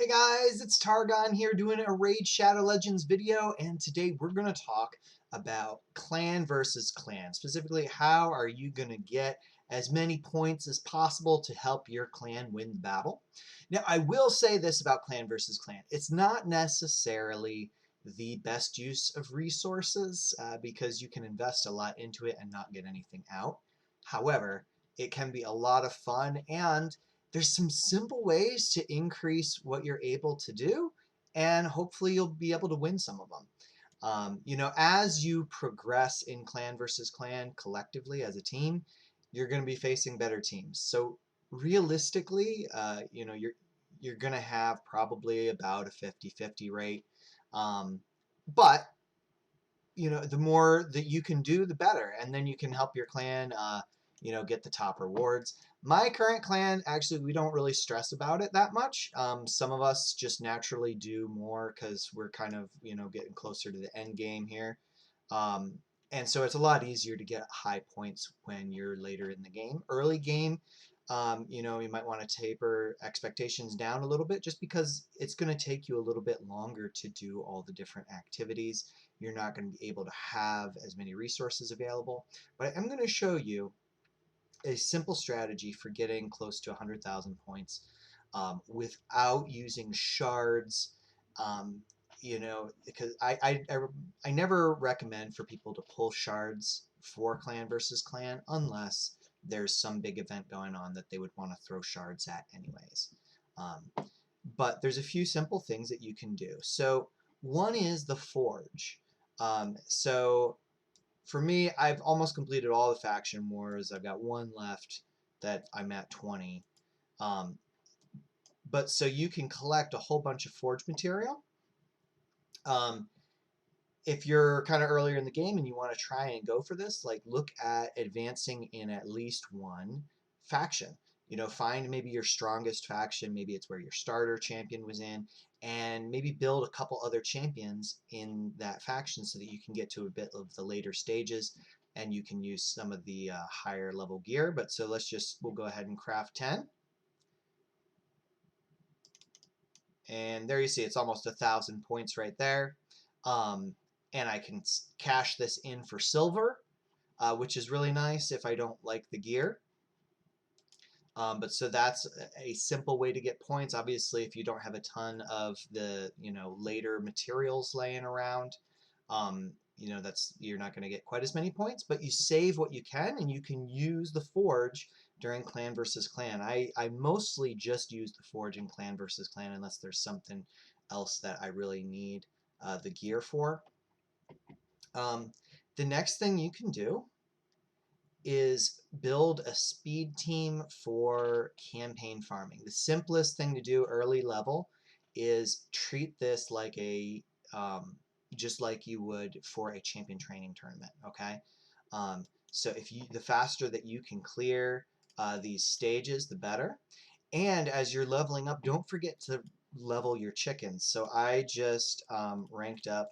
Hey guys, it's Targon here doing a Raid Shadow Legends video, and today we're going to talk about clan versus clan. Specifically, how are you going to get as many points as possible to help your clan win the battle. Now, I will say this about clan versus clan. It's not necessarily the best use of resources because you can invest a lot into it and not get anything out. However, it can be a lot of fun, and there's some simple ways to increase what you're able to do, and hopefully you'll be able to win some of them. As you progress in clan versus clan collectively as a team, you're going to be facing better teams. So realistically, you're going to have probably about a 50-50 rate. But the more that you can do, the better, and then you can help your clan get the top rewards. My current clan, actually, we don't really stress about it that much. Some of us just naturally do more because we're kind of getting closer to the end game here. And so it's a lot easier to get high points when you're later in the game. Early game, you might want to taper expectations down a little bit just because it's going to take you a little bit longer to do all the different activities. You're not going to be able to have as many resources available. But I'm going to show you a simple strategy for getting close to 100,000 points without using shards. Because I never recommend for people to pull shards for clan versus clan unless there's some big event going on that they would want to throw shards at anyways. But there's a few simple things that you can do. So one is the forge. So for me, I've almost completed all the faction wars. I've got one left that I'm at 20. But so you can collect a whole bunch of forge material. If you're kind of earlier in the game and you want to try and go for this, like look at advancing in at least one faction. Find maybe your strongest faction, maybe it's where your starter champion was in, and maybe build a couple other champions in that faction so that you can get to a bit of the later stages and you can use some of the higher level gear. But so we'll go ahead and craft 10. And there you see it's almost 1,000 points right there. And I can cash this in for silver, which is really nice if I don't like the gear. But so that's a simple way to get points. Obviously, if you don't have a ton of the later materials laying around, you're not going to get quite as many points. But you save what you can, and you can use the forge during clan versus clan. I mostly just use the forge in clan versus clan unless there's something else that I really need the gear for. The next thing you can do is build a speed team for campaign farming. The simplest thing to do early level is treat this like just like you would for a champion training tournament. Okay, so the faster that you can clear these stages, the better. And as you're leveling up, don't forget to level your chickens. So I just ranked up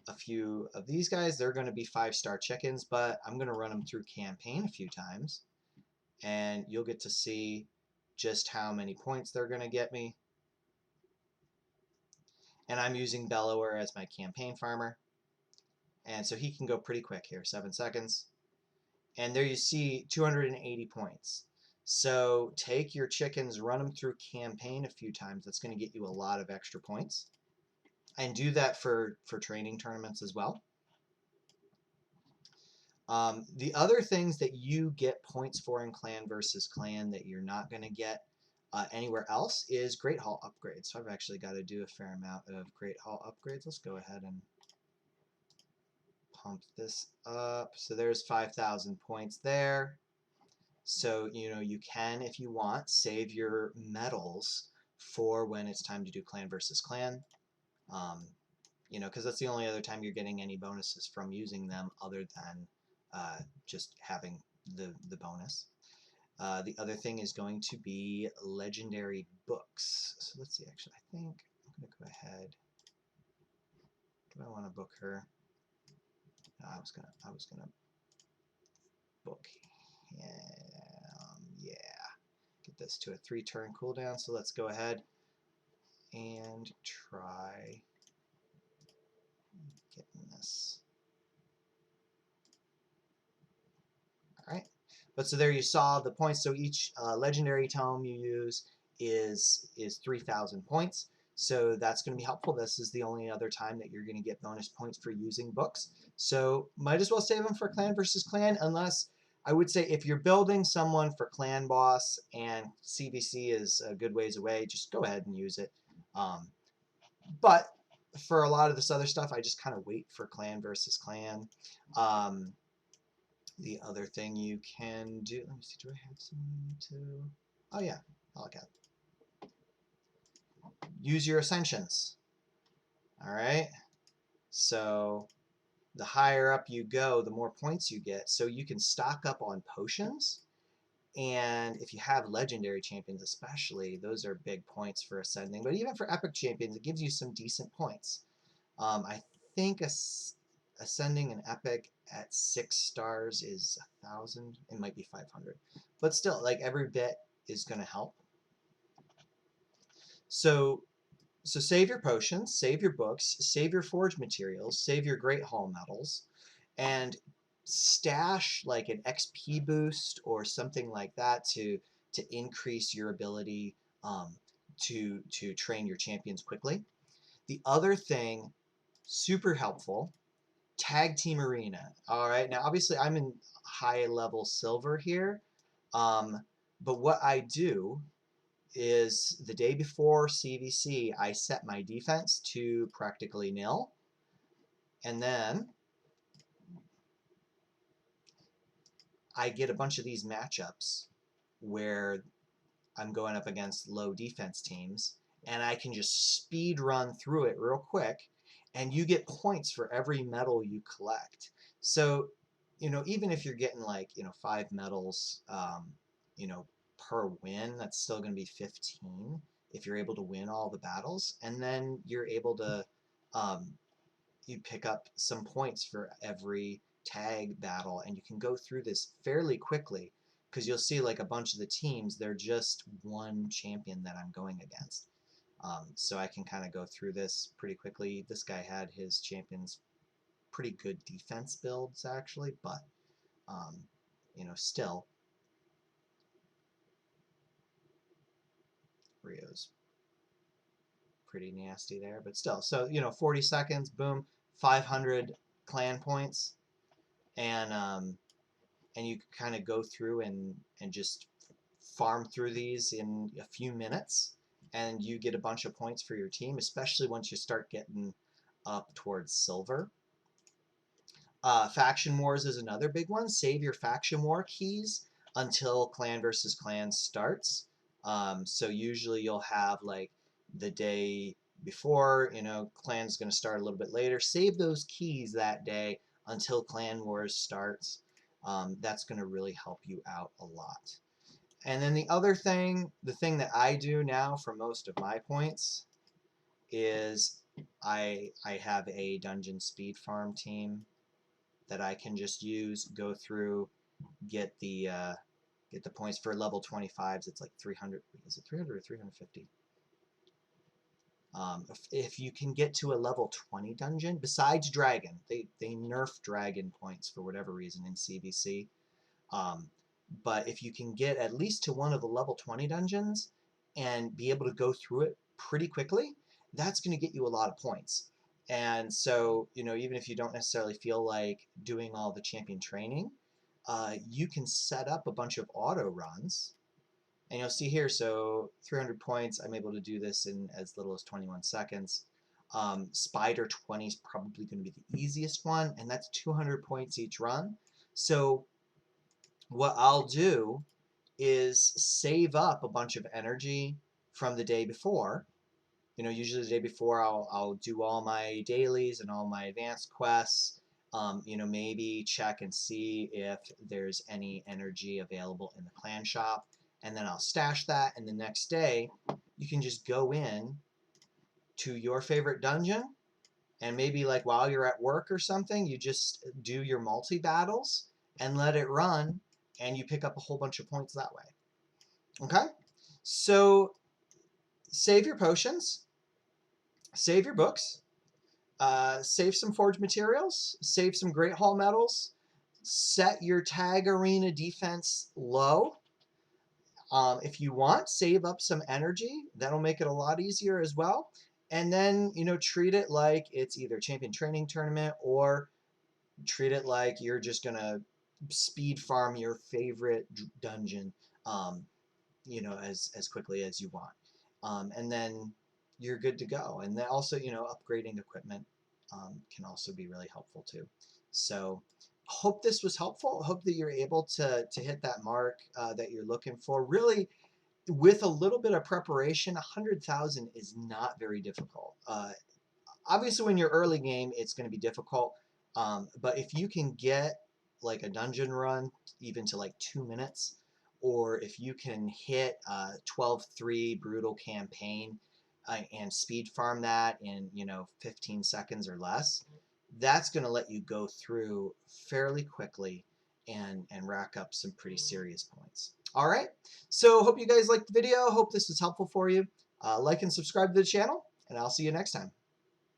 a few of these guys. They're going to be 5-star chickens, but I'm going to run them through campaign a few times, and you'll get to see just how many points they're going to get me. And I'm using Bellower as my campaign farmer, and so he can go pretty quick here, 7 seconds. And there you see 280 points. So take your chickens, run them through campaign a few times. That's going to get you a lot of extra points. And do that for training tournaments as well. The other things that you get points for in clan versus clan that you're not going to get anywhere else is Great Hall upgrades. So I've actually got to do a fair amount of Great Hall upgrades. Let's go ahead and pump this up. So there's 5,000 points there. So you can, if you want, save your medals for when it's time to do clan versus clan. Because that's the only other time you're getting any bonuses from using them other than just having the bonus. The other thing is going to be legendary books. So let's see, actually, I think I'm going to go ahead. Do I want to book her? No, I was gonna book him. Yeah. Get this to a 3-turn cooldown, so let's go ahead and try getting this. All right. But so there you saw the points. So each legendary tome you use is 3,000 points. So that's going to be helpful. This is the only other time that you're going to get bonus points for using books. So might as well save them for clan versus clan, unless I would say if you're building someone for clan boss and CVC is a good ways away, just go ahead and use it. But for a lot of this other stuff, I just kind of wait for clan versus clan. The other thing you can do, let me see, do I have something to, oh yeah, I'll look at it. Use your ascensions. All right, so the higher up you go, the more points you get. So you can stock up on potions, and if you have legendary champions especially, those are big points for ascending. But even for epic champions, it gives you some decent points. I think ascending an epic at 6 stars is 1,000. It might be 500, but still, like, every bit is going to help. So save your potions, save your books, save your forge materials, save your great hall medals, and stash like an XP boost or something like that to increase your ability to train your champions quickly. The other thing, super helpful, tag team arena. All right, now obviously I'm in high level silver here, but what I do is the day before CVC, I set my defense to practically nil, and then I get a bunch of these matchups where I'm going up against low defense teams, and I can just speed run through it real quick, and you get points for every medal you collect. So, even if you're getting like, 5 medals, per win, that's still going to be 15 if you're able to win all the battles, and then you're able to, you pick up some points for every tag battle, and you can go through this fairly quickly, because you'll see like a bunch of the teams, they're just one champion that I'm going against. So I can kind of go through this pretty quickly. This guy had his champions pretty good defense builds actually, but still, Rio's pretty nasty there, but still. So 40 seconds, boom, 500 clan points, and you kind of go through and just farm through these in a few minutes, and you get a bunch of points for your team, especially once you start getting up towards silver. Faction Wars is another big one. Save your Faction War keys until Clan versus Clan starts. So usually you'll have like the day before, Clan's going to start a little bit later. Save those keys that day until Clan Wars starts. That's going to really help you out a lot. And then the other thing, the thing that I do now for most of my points is I have a dungeon speed farm team that I can just use, go through, get the points for level 25s. It's like 300. Is it 300 or 350? If you can get to a level 20 dungeon, besides dragon, they nerf dragon points for whatever reason in CVC. But if you can get at least to one of the level 20 dungeons and be able to go through it pretty quickly, that's going to get you a lot of points. And so, even if you don't necessarily feel like doing all the champion training, you can set up a bunch of auto runs. And you'll see here, so 300 points, I'm able to do this in as little as 21 seconds. Spider 20 is probably going to be the easiest one, and that's 200 points each run. So what I'll do is save up a bunch of energy from the day before. Usually the day before I'll do all my dailies and all my advanced quests. Maybe check and see if there's any energy available in the clan shop, and then I'll stash that, and the next day you can just go in to your favorite dungeon, and maybe like while you're at work or something, you just do your multi-battles and let it run, and you pick up a whole bunch of points that way. Okay? So save your potions. save your books, save some forged materials, save some Great Hall medals, set your tag arena defense low. If you want, save up some energy. That'll make it a lot easier as well. And then, treat it like it's either champion training tournament, or treat it like you're just going to speed farm your favorite dungeon, as quickly as you want. And then you're good to go. And then also, upgrading equipment can also be really helpful too. So hope this was helpful. Hope that you're able to hit that mark that you're looking for. Really, with a little bit of preparation, 100,000 is not very difficult. Obviously, when you're early game, it's going to be difficult. But if you can get like a dungeon run even to like 2 minutes, or if you can hit a 12-3 brutal campaign and speed farm that in 15 seconds or less, that's going to let you go through fairly quickly and rack up some pretty serious points. All right, so hope you guys liked the video. Hope this was helpful for you. Like and subscribe to the channel, and I'll see you next time.